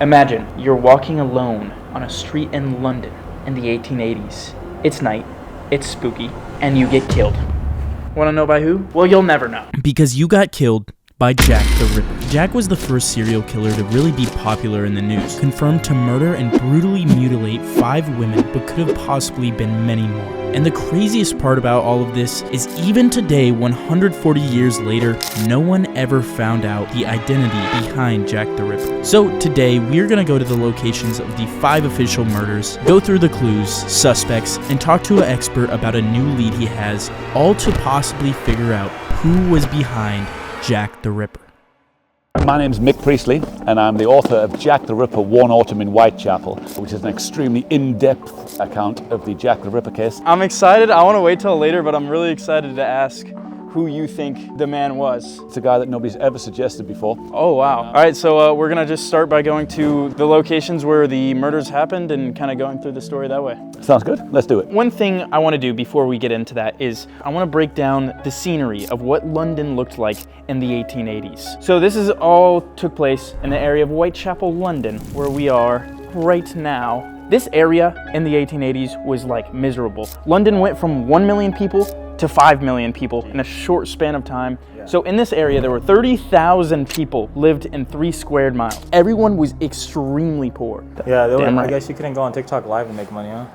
Imagine you're walking alone on a street in London in the 1880s. It's night, it's spooky, and you get killed. Want to know by who? Well, you'll never know. Because you got killed by Jack the Ripper. Jack was the first serial killer to really be popular in the news, confirmed to murder and brutally mutilate 5 women, but could have possibly been many more. And the craziest part about all of this is even today, 140 years later, no one ever found out the identity behind Jack the Ripper. So today, we're gonna go to the locations of the 5 official murders, go through the clues, suspects, and talk to an expert about a new lead he has, all to possibly figure out who was behind Jack the Ripper. My name's Mick Priestley, and I'm the author of Jack the Ripper, One Autumn in Whitechapel, which is an extremely in-depth account of the Jack the Ripper case. I'm excited. I want to wait till later, but I'm really excited to ask who you think the man was. It's a guy that nobody's ever suggested before. Oh, wow. All right, so we're gonna just start by going to the locations where the murders happened and kind of going through the story that way. Sounds good. Let's do it. One thing I want to do before we get into that is I want to break down the scenery of what London looked like in the 1880s. So this is all took place in the area of Whitechapel, London, where we are right now. This area in the 1880s was like miserable. London went from 1 million people to 5 million people in a short span of time. So in this area, there were 30,000 people lived in 3 squared miles. Everyone was extremely poor. Yeah, I guess you couldn't go on TikTok Live and make money, huh?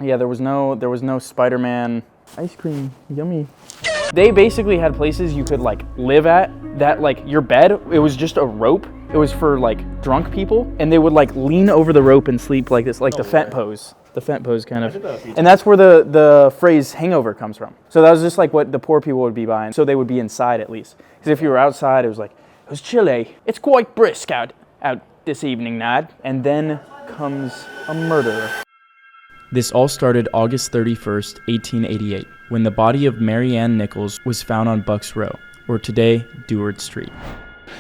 Yeah, there was no Spider-Man ice cream, yummy. They basically had places you could like live at that like your bed, it was just a rope. It was for like drunk people, and they would like lean over the rope and sleep like this, like the Fent pose. The Fent pose kind of. And that's where the phrase hangover comes from. So that was just like what the poor people would be buying. So they would be inside at least. Because if you were outside, it was like, it was chilly. It's quite brisk out this evening, Nad. And then comes a murderer. This all started August 31st, 1888, when the body of Mary Ann Nichols was found on Bucks Row, or today, Deward Street.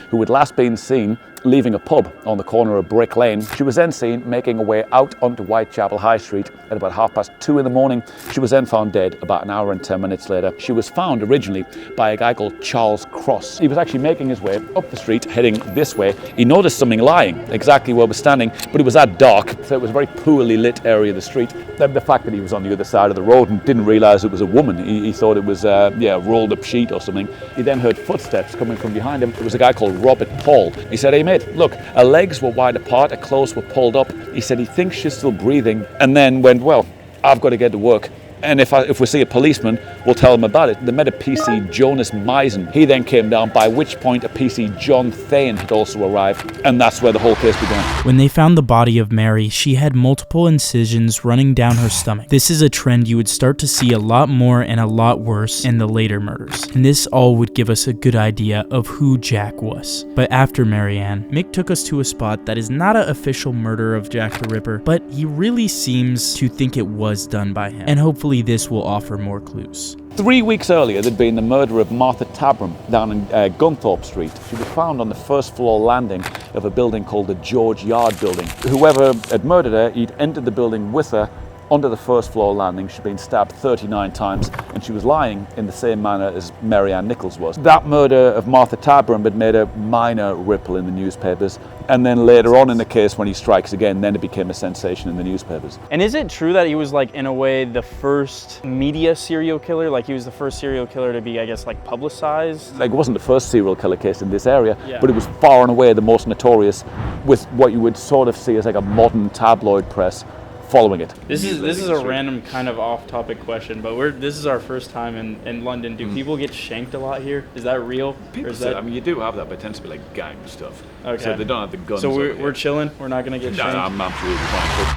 Who had last been seen leaving a pub on the corner of Brick Lane. She was then seen making her way out onto Whitechapel High Street at about 2:30 in the morning. She was then found dead about an hour and 10 minutes later. She was found originally by a guy called Charles Cross. He was actually making his way up the street, heading this way. He noticed something lying exactly where we're standing, but it was that dark, so it was a very poorly lit area of the street. The fact that he was on the other side of the road and didn't realise it was a woman, he thought it was a rolled up sheet or something. He then heard footsteps coming from behind him. It was a guy called Robert Paul. He said, "Hey mate, look, her legs were wide apart, her clothes were pulled up." He said he thinks she's still breathing, and then went, "Well, I've got to get to work. And if we see a policeman, we'll tell him about it." They met a PC Jonas Misen. He then came down, by which point a PC John Thane had also arrived, and that's where the whole case began. When they found the body of Mary, she had multiple incisions running down her stomach. This is a trend you would start to see a lot more and a lot worse in the later murders. And this all would give us a good idea of who Jack was. But after Mary Ann, Mick took us to a spot that is not an official murder of Jack the Ripper, but he really seems to think it was done by him. And hopefully this will offer more clues. 3 weeks earlier, there'd been the murder of Martha Tabram down in Gunthorpe Street. She was found on the first floor landing of a building called the George Yard Building. Whoever had murdered her, he'd entered the building with her onto the first floor landing. She'd been stabbed 39 times, and she was lying in the same manner as Mary Ann Nichols was. That murder of Martha Tabram had made a minor ripple in the newspapers, and then later on in the case, when he strikes again, then it became a sensation in the newspapers. And is it true that he was like, in a way, the first media serial killer? Like he was the first serial killer to be, I guess, like publicized? Like, it wasn't the first serial killer case in this area, but it was far and away the most notorious, with what you would sort of see as like a modern tabloid press following it. This is a random kind of off-topic question, but this is our first time in London. Do people get shanked a lot here? Is that real? People say, I mean, you do have that, but it tends to be like gang stuff. Okay. So they don't have the guns. So we're chilling. We're not gonna get shanked. I'm absolutely fine.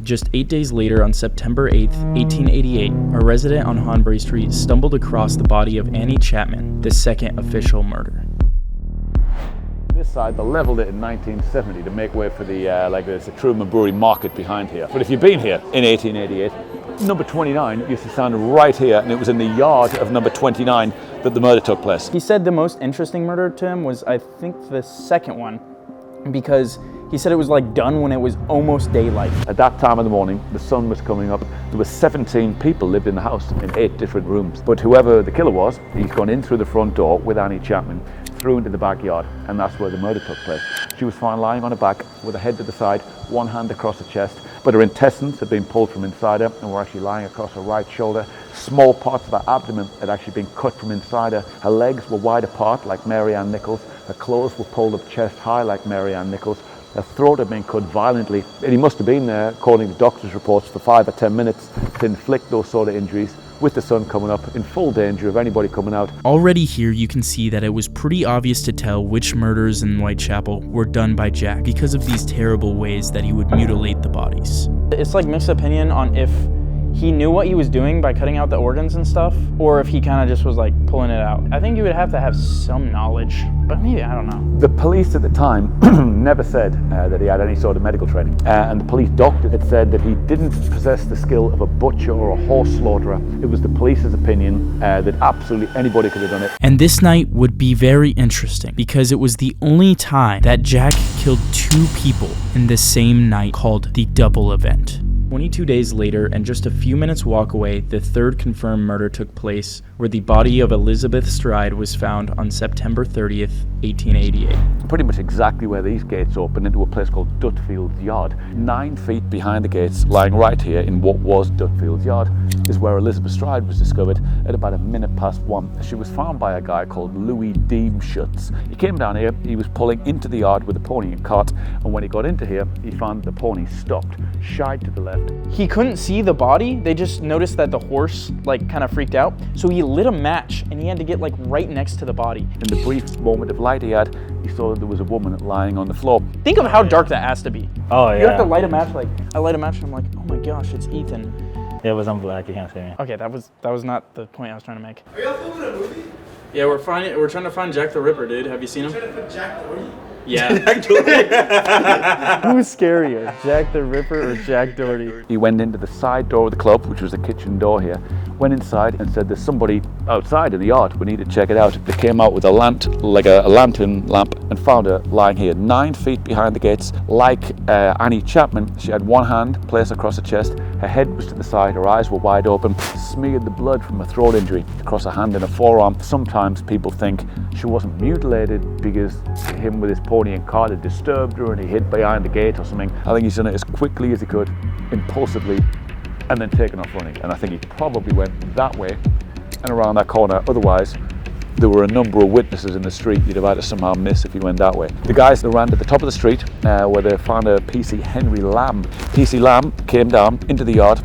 Just 8 days later, on September 8th, 1888, a resident on Hanbury Street stumbled across the body of Annie Chapman, the second official murder. This side, they levelled it in 1970 to make way for the there's a Truman Brewery market behind here. But if you've been here in 1888, number 29 used to stand right here, and it was in the yard of number 29 that the murder took place. He said the most interesting murder to him was, I think, the second one, because he said it was like done when it was almost daylight. At that time of the morning, the sun was coming up. There were 17 people lived in the house in 8 different rooms. But whoever the killer was, he's gone in through the front door with Annie Chapman, through into the backyard, and that's where the murder took place. She was found lying on her back with her head to the side, one hand across her chest, but her intestines had been pulled from inside her and were actually lying across her right shoulder. Small parts of her abdomen had actually been cut from inside her. Her legs were wide apart like Mary Ann Nichols. Her clothes were pulled up chest high like Mary Ann Nichols. Her throat had been cut violently, and he must have been there, according to doctor's reports, for 5 or 10 minutes to inflict those sort of injuries, with the sun coming up, in full danger of anybody coming out. Already here you can see that it was pretty obvious to tell which murders in Whitechapel were done by Jack because of these terrible ways that he would mutilate the bodies. It's like mixed opinion on if he knew what he was doing by cutting out the organs and stuff, or if he kind of just was like pulling it out. I think you would have to have some knowledge, but maybe, I don't know. The police at the time never said that he had any sort of medical training, and the police doctor had said that he didn't possess the skill of a butcher or a horse slaughterer. It was the police's opinion that absolutely anybody could have done it. And this night would be very interesting because it was the only time that Jack killed 2 people in the same night, called the double event. 22 days later, and just a few minutes walk away, the third confirmed murder took place, where the body of Elizabeth Stride was found on September 30th, 1888. Pretty much exactly where these gates open, into a place called Dutfield's Yard. 9 feet behind the gates, lying right here in what was Dutfield's Yard, is where Elizabeth Stride was discovered at about 1:01. She was found by a guy called Louis Deemschutz. He came down here, he was pulling into the yard with a pony and cart, and when he got into here, he found the pony stopped, shied to the left. He couldn't see the body, they just noticed that the horse like kind of freaked out, so he lit a match and he had to get like right next to the body. In the brief moment of light he had, he saw that there was a woman lying on the floor. Think of how dark that has to be. Oh, yeah. You have to light a match, like, I light a match and I'm like, oh my gosh, it's Ethan. Yeah, it was on black, you can't see me. Okay, that was not the point I was trying to make. Are y'all filming a movie? Yeah, we're trying to find Jack the Ripper, dude. Have you seen him? Trying to put Jack Doherty? Yeah. Who's scarier, Jack the Ripper or Jack Doherty? He went into the side door of the club, which was the kitchen door here, went inside and said, there's somebody outside in the yard, we need to check it out. They came out with a lantern lamp, and found her lying here 9 feet behind the gates. Like Annie Chapman, she had one hand placed across her chest, her head was to the side, her eyes were wide open, smeared the blood from a throat injury across her hand and her forearm. Sometimes people think she wasn't mutilated because him with his pony and cart had disturbed her and he hid behind the gate or something. I think he's done it as quickly as he could, impulsively, and then taken off running. And I think he probably went that way and around that corner. Otherwise, there were a number of witnesses in the street you'd have had to somehow miss if he went that way. The guys that ran to the top of the street where they found a PC Henry Lamb. PC Lamb came down into the yard,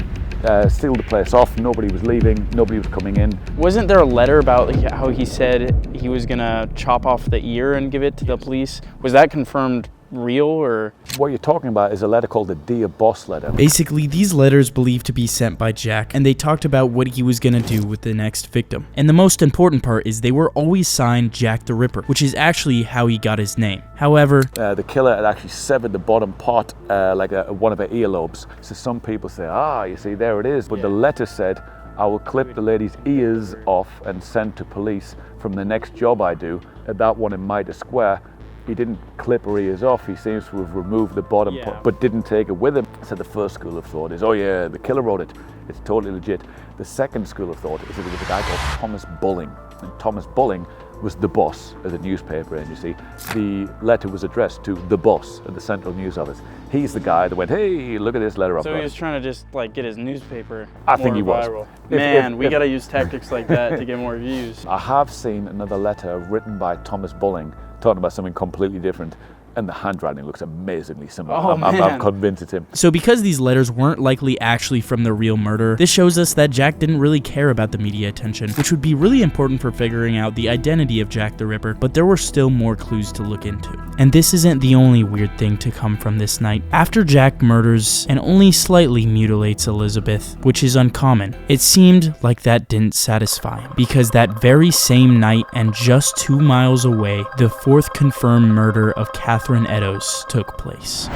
sealed the place off, nobody was leaving, nobody was coming in. Wasn't there a letter about like, how he said he was gonna chop off the ear and give it to the police? Was that confirmed real, or? What you're talking about is a letter called the Dear Boss letter. Basically, these letters believed to be sent by Jack, and they talked about what he was gonna do with the next victim. And the most important part is they were always signed Jack the Ripper, which is actually how he got his name. However, the killer had actually severed the bottom part, one of her earlobes. So some people say, you see, there it is. But the letter said, I will clip the lady's ears off and send to police from the next job I do. At that one in Mitre Square, he didn't clip her ears off. He seems to have removed the bottom part, but didn't take it with him. So the first school of thought is, oh yeah, the killer wrote it. It's totally legit. The second school of thought is that it was a guy called Thomas Bulling. And Thomas Bulling was the boss of the newspaper agency. The letter was addressed to the boss at the Central News Office. He's the guy that went, hey, look at this letter I've got. So he was trying to just like get his newspaper I think he was. viral. Man, we gotta use tactics like that to get more views. I have seen another letter written by Thomas Bulling talking about something completely different, and the handwriting looks amazingly similar. I'm convinced it's him. So because these letters weren't likely actually from the real murder, this shows us that Jack didn't really care about the media attention, which would be really important for figuring out the identity of Jack the Ripper, but there were still more clues to look into. And this isn't the only weird thing to come from this night. After Jack murders and only slightly mutilates Elizabeth, which is uncommon, it seemed like that didn't satisfy him, because that very same night and just 2 miles away, the fourth confirmed murder of Catherine Eddowes took place.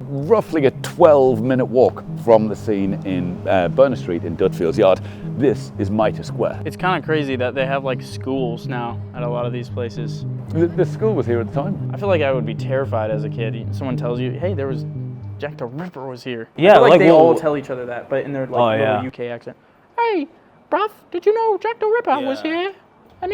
roughly a 12-minute walk from the scene in Berners Street in Dutfield's Yard. This is Mitre Square. It's kind of crazy that they have like schools now at a lot of these places. The school was here at the time. I feel like I would be terrified as a kid. Someone tells you, hey, there was Jack the Ripper was here. Yeah, I feel like they well, all tell each other that, but in their like little UK accent. Hey, bruv, did you know Jack the Ripper was here? And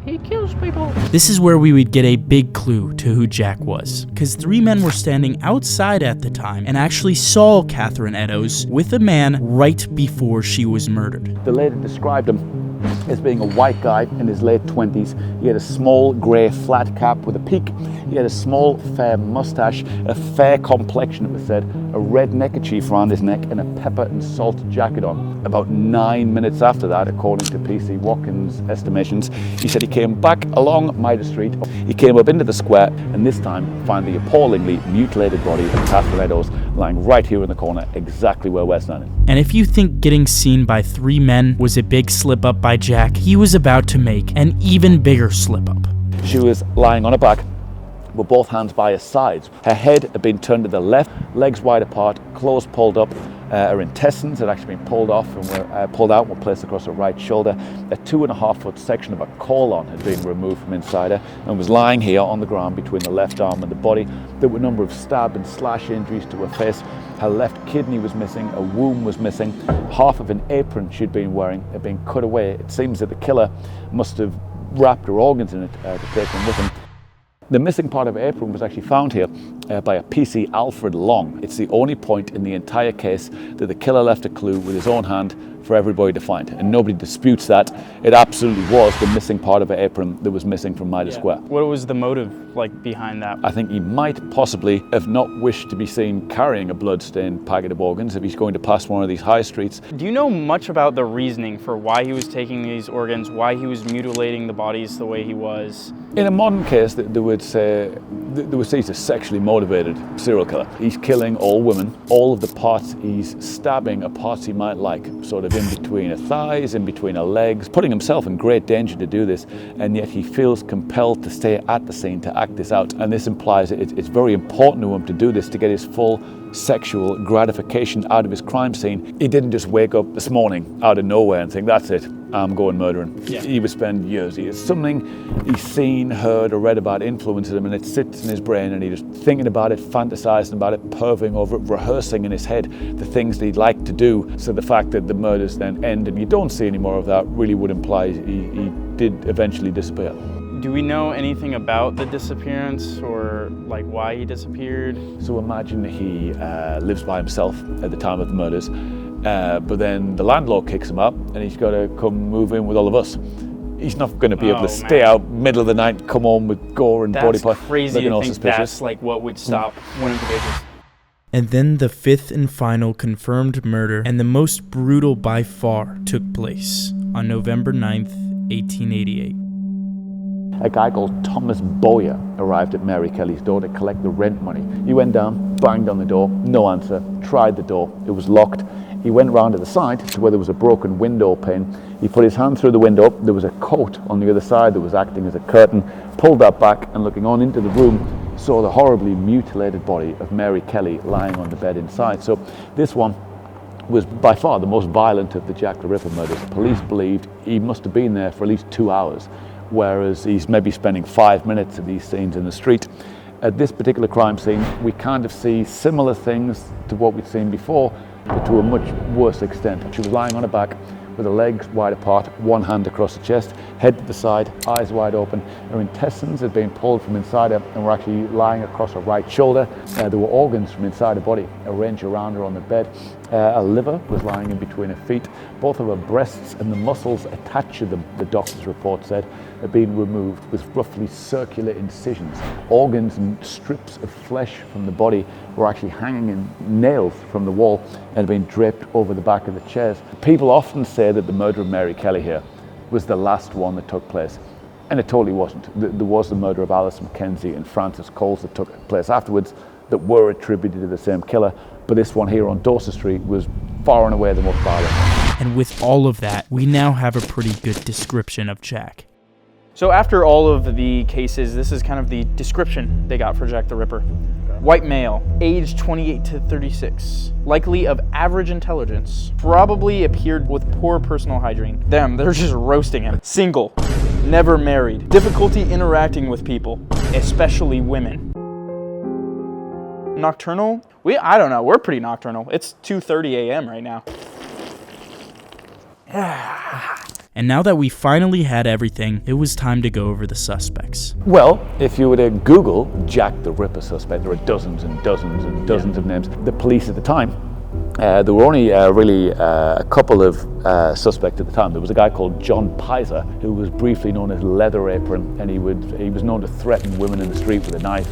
he kills people. This is where we would get a big clue to who Jack was, because 3 men were standing outside at the time and actually saw Catherine Eddowes with a man right before she was murdered. The lady described him as being a white guy in his late 20s. He had a small grey flat cap with a peak. He had a small fair moustache, a fair complexion, it was said, a red neckerchief around his neck, and a pepper and salt jacket on. About 9 minutes after that, according to PC Watkins' estimations, he said he came back along Mitre Street. He came up into the square and this time found the appallingly mutilated body of Catherine Eddowes lying right here in the corner, exactly where we're standing. And if you think getting seen by 3 men was a big slip up by Jack, he was about to make an even bigger slip up. She was lying on her back with both hands by her sides. Her head had been turned to the left, legs wide apart, clothes pulled up. Her intestines had actually been pulled off and were pulled out and were placed across her right shoulder. A 2.5-foot section of a colon had been removed from inside her and was lying here on the ground between the left arm and the body. There were a number of stab and slash injuries to her face. Her left kidney was missing, a womb was missing, half of an apron she'd been wearing had been cut away. It seems that the killer must have wrapped her organs in it to take them with him. The missing part of her apron was actually found here by a PC Alfred Long. It's the only point in the entire case that the killer left a clue with his own hand for everybody to find, and nobody disputes that. It absolutely was the missing part of her apron that was missing from Mitre Square. What was the motive like behind that? I think he might possibly have not wished to be seen carrying a blood-stained packet of organs if he's going to pass one of these high streets. Do you know much about the reasoning for why he was taking these organs, why he was mutilating the bodies the way he was? In a modern case, they would say he's a sexually motivated serial killer. He's killing all women. All of the parts he's stabbing are parts he might like, sort of in between her thighs, in between her legs, putting himself in great danger to do this, and yet he feels compelled to stay at the scene to act this out. And this implies it's very important to him to do this to get his full sexual gratification out of his crime scene. He didn't just wake up this morning out of nowhere and think, that's it, I'm going murdering. Yeah. He would spend years. It's something he's seen, heard, or read about influences him, and it sits in his brain, and he's just thinking about it, fantasizing about it, perving over it, rehearsing in his head the things that he'd like to do. So the fact that the murders then end and you don't see any more of that really would imply he did eventually disappear. Do we know anything about the disappearance or like why he disappeared? So imagine he lives by himself at the time of the murders, but then the landlord kicks him up and he's got to come move in with all of us. He's not going to be able to stay out middle of the night and come home with gore and body parts. That's crazy looking to all think suspicious. that's like what would stop one of the victims. And then the 5th and final confirmed murder, and the most brutal by far, took place on November 9th, 1888. A guy called Thomas Boyer arrived at Mary Kelly's door to collect the rent money. He went down, banged on the door, no answer, tried the door, it was locked. He went round to the side to where there was a broken window pane. He put his hand through the window, there was a coat on the other side that was acting as a curtain, pulled that back and looking on into the room, saw the horribly mutilated body of Mary Kelly lying on the bed inside. So this one was by far the most violent of the Jack the Ripper murders. Police believed he must have been there for at least 2 hours, whereas he's maybe spending 5 minutes of these scenes in the street. At this particular crime scene, we kind of see similar things to what we'd seen before, but to a much worse extent. She was lying on her back with her legs wide apart, one hand across the chest, head to the side, eyes wide open. Her intestines had been pulled from inside her and were actually lying across her right shoulder. There were organs from inside her body arranged around her on the bed. Her liver was lying in between her feet. Both of her breasts and the muscles attached to them, the doctor's report said, had been removed with roughly circular incisions. Organs and strips of flesh from the body were actually hanging in nails from the wall and had been draped over the back of the chairs. People often say that the murder of Mary Kelly here was the last one that took place, and it totally wasn't. There was the murder of Alice Mackenzie and Francis Coles that took place afterwards that were attributed to the same killer, but this one here on Dorset Street was far and away the most violent. And with all of that, we now have a pretty good description of Jack. So after all of the cases, this is kind of the description they got for Jack the Ripper. White male, age 28 to 36, likely of average intelligence, probably appeared with poor personal hygiene. They're just roasting him. Single, never married, difficulty interacting with people, especially women. Nocturnal? I don't know, we're pretty nocturnal. It's 2:30 a.m. right now. And now that we finally had everything, it was time to go over the suspects. Well, if you were to Google Jack the Ripper suspect, there are dozens and dozens and dozens of names. The police at the time, there were only really a couple of suspects at the time. There was a guy called John Pizer, who was briefly known as Leather Apron, and he was known to threaten women in the street with a knife.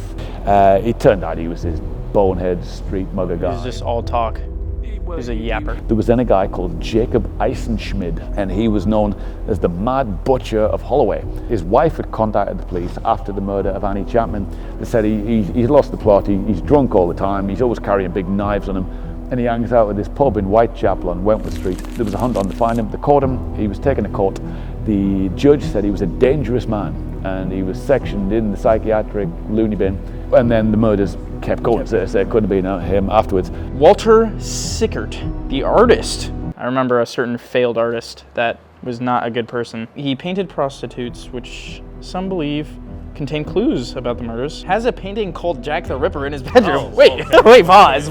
It turned out he was this bonehead street mugger guy. It was just all talk. He was a yapper. There was then a guy called Jacob Eisenschmidt, and he was known as the Mad Butcher of Holloway. His wife had contacted the police after the murder of Annie Chapman. They said he's lost the plot, he's drunk all the time, he's always carrying big knives on him, and he hangs out at this pub in Whitechapel on Wentworth Street. There was a hunt on to find him. They caught him, he was taken to court. The judge said he was a dangerous man, and he was sectioned in the psychiatric loony bin, and then the murders kept going, so it couldn't have been him afterwards. Walter Sickert, the artist. I remember a certain failed artist that was not a good person. He painted prostitutes, which some believe contain clues about the murders. Has a painting called Jack the Ripper in his bedroom. Wait, pause.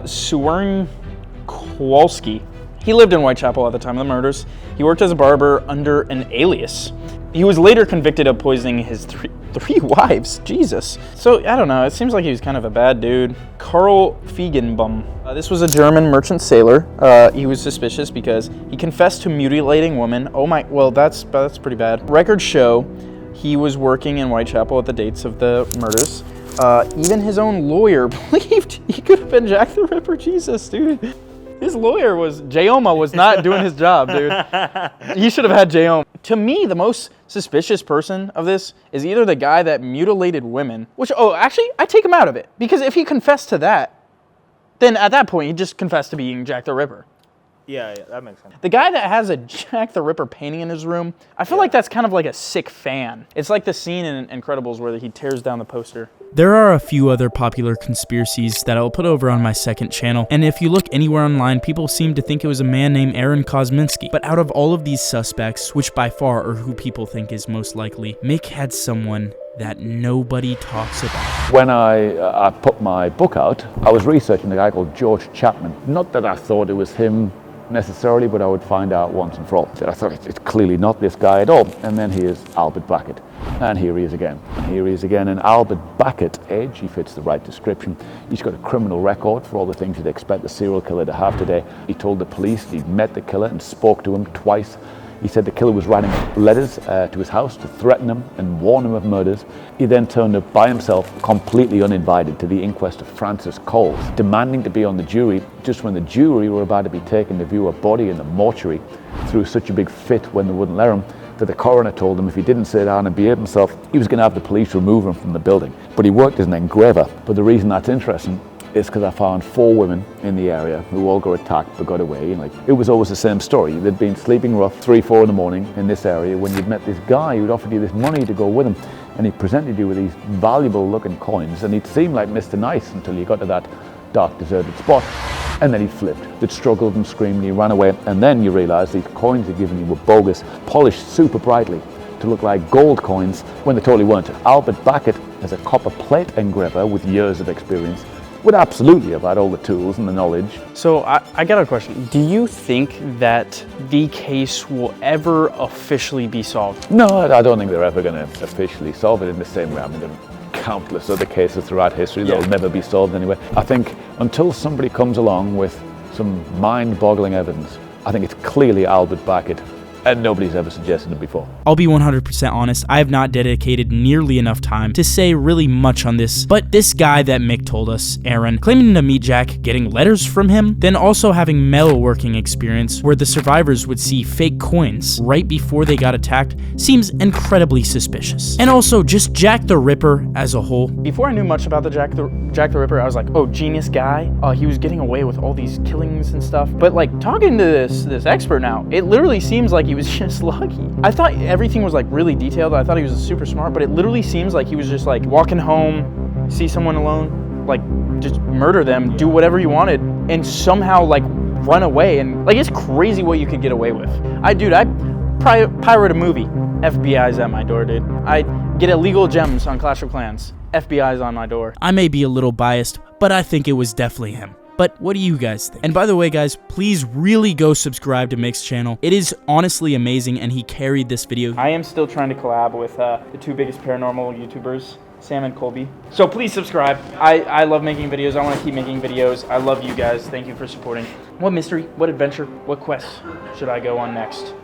Suwern Kowalski. He lived in Whitechapel at the time of the murders. He worked as a barber under an alias. He was later convicted of poisoning his three wives. Jesus. So, I don't know. It seems like he was kind of a bad dude. Karl Feigenbaum. This was a German merchant sailor. He was suspicious because he confessed to mutilating women. Oh my, well, that's pretty bad. Records show he was working in Whitechapel at the dates of the murders. Even his own lawyer believed he could have been Jack the Ripper. Jesus, dude. His lawyer Jayoma was not doing his job, dude. He should have had Jayoma. To me, the most suspicious person of this is either the guy that mutilated women, actually, I take him out of it. Because if he confessed to that, then at that point, he just confessed to being Jack the Ripper. Yeah, that makes sense. The guy that has a Jack the Ripper painting in his room, I feel like that's kind of like a sick fan. It's like the scene in Incredibles where he tears down the poster. There are a few other popular conspiracies that I'll put over on my second channel, and if you look anywhere online, people seem to think it was a man named Aaron Kosminski. But out of all of these suspects, which by far are who people think is most likely, Mick had someone that nobody talks about. When I put my book out, I was researching a guy called George Chapman. Not that I thought it was him necessarily, but I would find out once and for all. I thought it's clearly not this guy at all. And then here's Albert Backett. And here he is again. And here he is again. And Albert Backett, age, he fits the right description. He's got a criminal record for all the things you'd expect a serial killer to have today. He told the police he'd met the killer and spoke to him twice. He said the killer was writing letters to his house to threaten him and warn him of murders. He then turned up by himself, completely uninvited, to the inquest of Francis Coles, demanding to be on the jury just when the jury were about to be taken to view a body in the mortuary. Threw such a big fit when they wouldn't let him that the coroner told him if he didn't sit down and behave himself, he was going to have the police remove him from the building. But he worked as an engraver. But the reason that's interesting is because I found 4 women in the area who all got attacked but got away. And it was always the same story. They'd been sleeping rough 3-4 in the morning in this area when you'd met this guy who'd offered you this money to go with him, and he presented you with these valuable looking coins, and he'd seemed like Mr. Nice until you got to that dark deserted spot, and then he flipped. They'd struggled and screamed and he ran away, and then you realised these coins he'd given you were bogus, polished super brightly to look like gold coins when they totally weren't. Albert Backett, as a copper plate engraver with years of experience, would absolutely have had all the tools and the knowledge. So I got a question. Do you think that the case will ever officially be solved? No, I don't think they're ever going to officially solve it in the same way. I mean, there are countless other cases throughout history that'll never be solved anyway. I think until somebody comes along with some mind-boggling evidence, I think it's clearly Albert Backett, and nobody's ever suggested it before. I'll be 100% honest, I have not dedicated nearly enough time to say really much on this, but this guy that Mick told us, Aaron, claiming to meet Jack, getting letters from him, then also having metalworking experience where the survivors would see fake coins right before they got attacked, seems incredibly suspicious. And also just Jack the Ripper as a whole. Before I knew much about the Jack the Jack the Ripper, I was like, oh, genius guy. He was getting away with all these killings and stuff. But like talking to this expert now, it literally seems like he was just lucky. I thought everything was like really detailed. I thought he was super smart, but it literally seems like he was just like walking home, see someone alone, like just murder them, do whatever you wanted, and somehow like run away. And like, it's crazy what you could get away with. I pirate a movie. FBI's at my door, dude. I get illegal gems on Clash of Clans. FBI's on my door. I may be a little biased, but I think it was definitely him. But what do you guys think? And by the way, guys, please really go subscribe to Mick's channel. It is honestly amazing, and he carried this video. I am still trying to collab with the 2 biggest paranormal YouTubers, Sam and Colby. So please subscribe. I love making videos. I want to keep making videos. I love you guys. Thank you for supporting. What mystery, what adventure, what quest should I go on next?